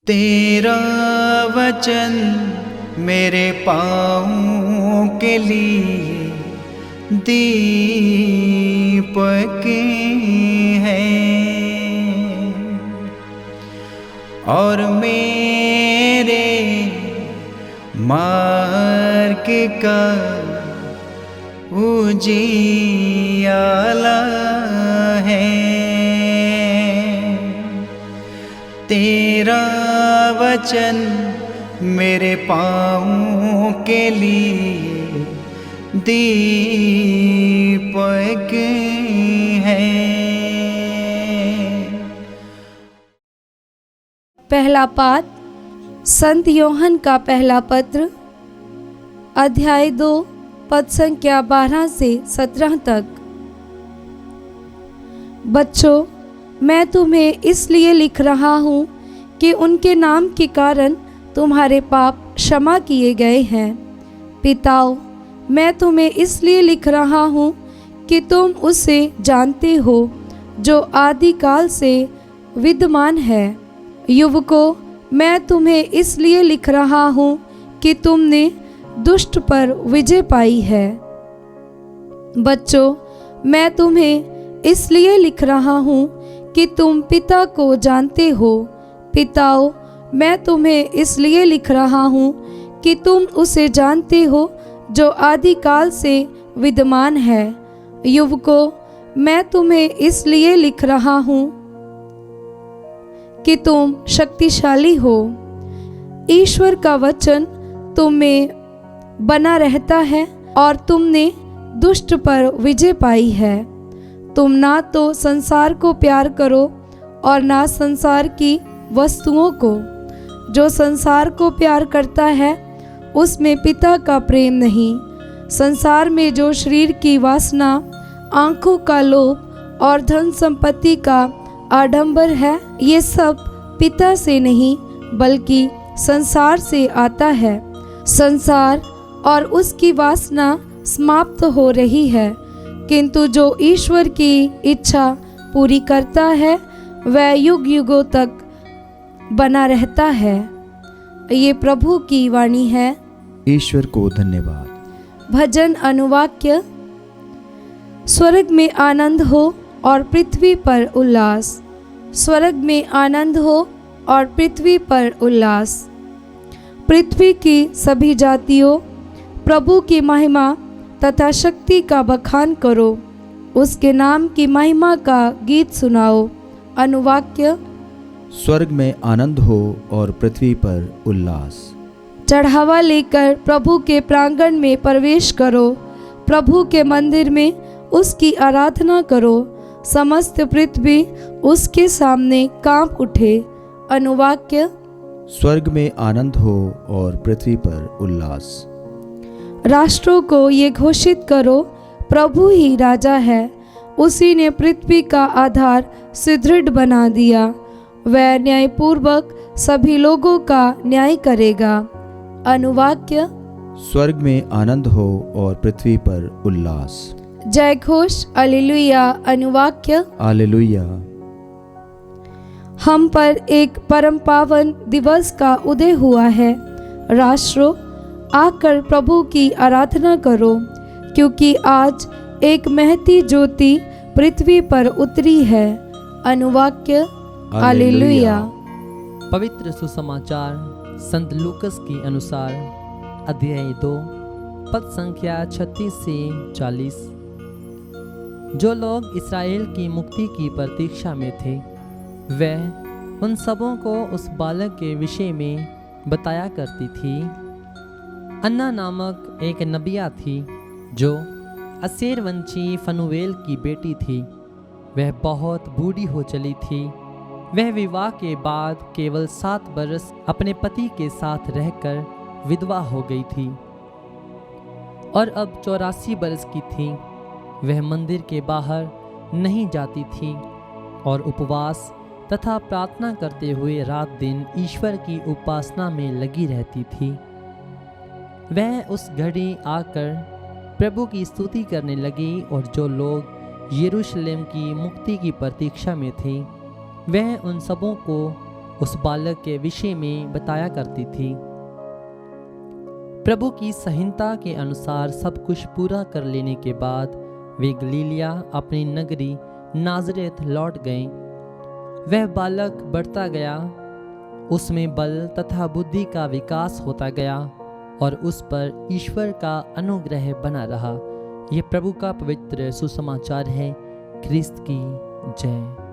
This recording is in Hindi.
तेरा वचन मेरे पाँवों के लिए दीपक है और मेरे मार्ग का उजियाला है। तेरा वचन मेरे पाँवों के लिए दीपक है। पहला पाठ संत योहन का पहला पत्र, अध्याय 2, पद संख्या 12 से 17 तक। बच्चों, मैं तुम्हें इसलिए लिख रहा हूँ कि उनके नाम के कारण तुम्हारे पाप क्षमा किए गए हैं। पिताओं, मैं तुम्हें इसलिए लिख रहा हूँ कि तुम उसे जानते हो जो आदिकाल से विद्यमान है। युवकों, मैं तुम्हें इसलिए लिख रहा हूँ कि तुमने दुष्ट पर विजय पाई है। बच्चों, मैं तुम्हें इसलिए लिख रहा हूँ कि तुम पिता को जानते हो। पिताओं, मैं तुम्हें इसलिए लिख रहा हूँ कि तुम उसे जानते हो जो आदिकाल से विद्यमान है। युवकों, मैं तुम्हें इसलिए लिख रहा हूँ कि तुम शक्तिशाली हो। ईश्वर का वचन तुम में बना रहता है और तुमने दुष्ट पर विजय पाई है। तुम ना तो संसार को प्यार करो और ना संसार की वस्तुओं को। जो संसार को प्यार करता है उसमें पिता का प्रेम नहीं। संसार में जो शरीर की वासना, आंखों का लोभ और धन संपत्ति का आडंबर है, ये सब पिता से नहीं बल्कि संसार से आता है। संसार और उसकी वासना समाप्त हो रही है, किंतु जो ईश्वर की इच्छा पूरी करता है वह युग युगों तक बना रहता है। ये प्रभु की वाणी है। ईश्वर को धन्यवाद। भजन अनुवाक्य। स्वर्ग में आनंद हो और पृथ्वी पर उल्लास। स्वर्ग में आनंद हो और पृथ्वी पर उल्लास। पृथ्वी की सभी जातियों, प्रभु की महिमा तथा शक्ति का बखान करो। उसके नाम की महिमा का गीत सुनाओ। अनुवाक्य। स्वर्ग में आनंद हो और पृथ्वी पर उल्लास। चढ़ावा लेकर प्रभु के प्रांगण में प्रवेश करो। प्रभु के मंदिर में उसकी आराधना करो। समस्त पृथ्वी उसके सामने कांप उठे। अनुवाक्य। स्वर्ग में आनंद हो और पृथ्वी पर उल्लास। राष्ट्रों को ये घोषित करो, प्रभु ही राजा है। उसी ने पृथ्वी का आधार सुदृढ़ बना दिया। वह न्यायपूर्वक सभी लोगों का न्याय करेगा। अनुवाक्य। स्वर्ग में आनंद हो और पृथ्वी पर उल्लास। जय घोष हालेलुया। अनुवाक्य। हालेलुया। हम पर एक परम पावन दिवस का उदय हुआ है। राष्ट्रों, आकर प्रभु की आराधना करो, क्योंकि आज एक महती ज्योति पृथ्वी पर उतरी है। अनुवाक्य। हालेलुया। पवित्र सुसमाचार संत लूकस के अनुसार, अध्याय 2, पद संख्या 36 से 40। जो लोग इस्राएल की मुक्ति की प्रतीक्षा में थे, वह उन सबों को उस बालक के विषय में बताया करती थी। अन्ना नामक एक नबिया थी जो असेर वंशी फनुवेल की बेटी थी। वह बहुत बूढ़ी हो चली थी। वह विवाह के बाद केवल 7 बरस अपने पति के साथ रहकर विधवा हो गई थी और अब 84 बरस की थी। वह मंदिर के बाहर नहीं जाती थी और उपवास तथा प्रार्थना करते हुए रात दिन ईश्वर की उपासना में लगी रहती थी। वह उस घड़ी आकर प्रभु की स्तुति करने लगी और जो लोग यरूशलेम की मुक्ति की प्रतीक्षा में थे, वह उन सबों को उस बालक के विषय में बताया करती थी। प्रभु की संहिता के अनुसार सब कुछ पूरा कर लेने के बाद वे गलीलिया अपनी नगरी नाजरेत लौट गए। वह बालक बढ़ता गया, उसमें बल तथा बुद्धि का विकास होता गया और उस पर ईश्वर का अनुग्रह बना रहा। यह प्रभु का पवित्र सुसमाचार है। ख्रिस्त की जय।